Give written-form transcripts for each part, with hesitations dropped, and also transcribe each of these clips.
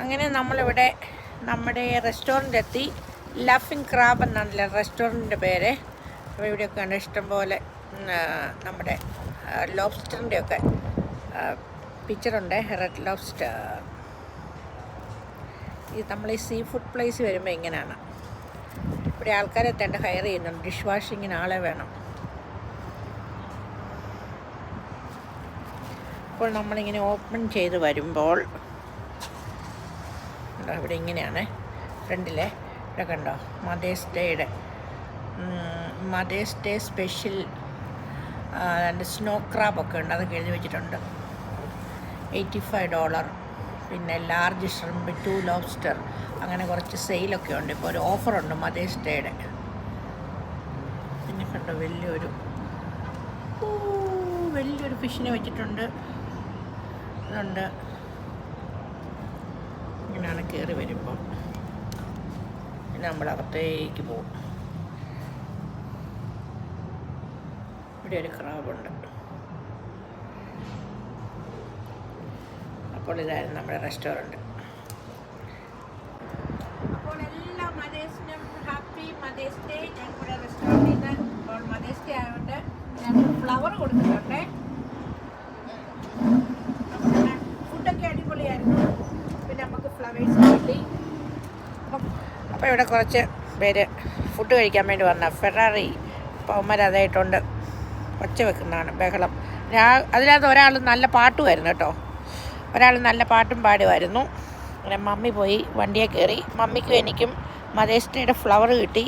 അങ്ങനെ നമ്മളിവിടെ നമ്മുടെ റെസ്റ്റോറൻ്റ് എത്തി. ലഫിംഗ് ക്രാബ് എന്നാണല്ലോ റെസ്റ്റോറൻറ്റിൻ്റെ പേര്. അപ്പോൾ ഇവിടെയൊക്കെ ഉണ്ട് ഇഷ്ടംപോലെ നമ്മുടെ ലോബ്സ്റ്ററിൻ്റെയൊക്കെ പിക്ചറുണ്ട്. Red lobster. ഇത് നമ്മൾ ഈ സീ ഫുഡ് പ്ലേസ് വരുമ്പോൾ ഇങ്ങനെയാണ്. ഇവിടെ ആൾക്കാരെ തന്നെ ഹയർ ചെയ്യുന്നുണ്ട്. ഡിഷ് വാഷിങ്ങിന് ആളെ വേണം. അപ്പോൾ നമ്മളിങ്ങനെ ഓപ്പൺ ചെയ്ത് വരുമ്പോൾ ഇവിടെ ഇങ്ങനെയാണ് ഫ്രണ്ടിലെ. ഇവിടെ കണ്ടോ മദേഴ്സ് ഡേ സ്പെഷ്യൽ സ്നോ ക്രാബൊക്കെ ഉണ്ട്. അതൊക്കെ എഴുതി വെച്ചിട്ടുണ്ട്. $85. പിന്നെ ലാർജ് ഷ്രിമ്പ് 2 ലോബ്സ്റ്റർ. അങ്ങനെ കുറച്ച് സെയിലൊക്കെ ഉണ്ട്. ഇപ്പോൾ ഒരു ഓഫറുണ്ട് മദേഴ്സ് ഡേയുടെ. പിന്നെ കണ്ടോ വലിയൊരു ഫിഷിനെ വെച്ചിട്ടുണ്ട്. അതുണ്ട്. ഇങ്ങനെയാണ് കയറി വരുമ്പോൾ. പിന്നെ നമ്മളകത്തേക്ക് പോകും. ഇവിടെ ഒരു ക്രാബുണ്ട്. അപ്പോൾ ഇതായിരുന്നു നമ്മുടെ റെസ്റ്റോറൻറ്റ്. അപ്പോൾ എല്ലാ മദേഴ്സിനും ഹാപ്പി മദേഴ്സ് ഡേ. ഞങ്ങളുടെ റെസ്റ്റോറൻറ്റിൽ നിന്ന് ഇപ്പോൾ മദേഴ്സ് ഡേ ആയതുകൊണ്ട് ഞങ്ങൾ ഫ്ലവർ കൊടുക്കുന്നുണ്ട്. ഫുഡൊക്കെ അടിപൊളിയായിരുന്നു. പിന്നെ നമുക്ക് ഫ്ലവേഴ്സ് കിട്ടി. അപ്പോൾ ഇവിടെ കുറച്ച് പേര് ഫുഡ് കഴിക്കാൻ വേണ്ടി വന്ന ഫെറാറി പൗമർ അതായിട്ടുണ്ട് ഒച്ച വെക്കുന്നതാണ് ബഹളം. അതിനകത്ത് ഒരാൾ നല്ല പാട്ടുമായിരുന്നു കേട്ടോ. ഒരാൾ നല്ല പാട്ടും പാടുമായിരുന്നു. അങ്ങനെ മമ്മി പോയി വണ്ടിയെ കയറി. മമ്മിക്കും എനിക്കും മദേഴ്സ് ഡേയുടെ ഫ്ലവർ കിട്ടി.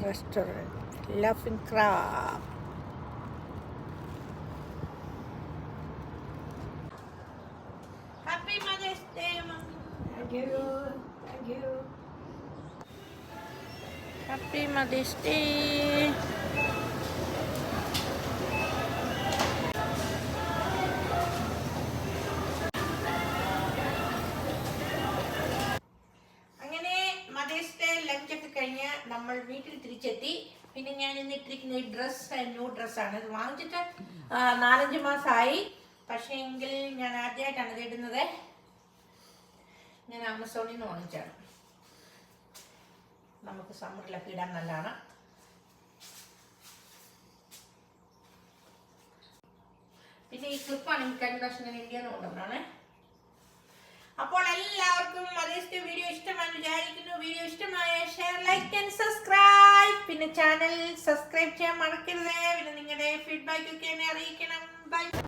Restaurant laughing crab. Happy mother's day mummy. Thank you. Happy mother's day. ലഞ്ചൊക്കെ കഴിഞ്ഞ് നമ്മൾ വീട്ടിൽ തിരിച്ചെത്തി. പിന്നെ ഞാൻ ഇന്ന് ഇട്ടിരിക്കുന്ന ഈ ഡ്രസ്സ് ന്യൂ ഡ്രസ്സാണ്. ഇത് വാങ്ങിച്ചിട്ട് 4-5 മാസമായി. പക്ഷേ എങ്കിൽ ഞാൻ ആദ്യമായിട്ടാണ് ഇത് ഇടുന്നത്. ഞാൻ ആമസോണിൽ നിന്ന് വാങ്ങിച്ചാണ്. നമുക്ക് സമ്മറിലൊക്കെ ഇടാൻ നല്ലതാണ്. പിന്നെ ഈ ക്ലിപ്പാണ് എനിക്ക് കഴിഞ്ഞ പ്രാവശ്യം ഞാൻ ഇന്ത്യയിൽ നിന്ന് കൊണ്ടുവന്നാണ്. അപ്പോൾ എല്ലാവർക്കും മദേഴ്സ് ഡേ വീഡിയോ ഇഷ്ടമാണെന്ന് വിചാരിക്കുന്നു. വീഡിയോ ഇഷ്ടമായ ഷെയർ, ലൈക്ക് ആൻഡ് സബ്സ്ക്രൈബ്. പിന്നെ ചാനൽ സബ്സ്ക്രൈബ് ചെയ്യാൻ മറക്കരുത്. പിന്നെ നിങ്ങളുടെ ഫീഡ്ബാക്ക് ഒക്കെ എന്നെ അറിയിക്കണം.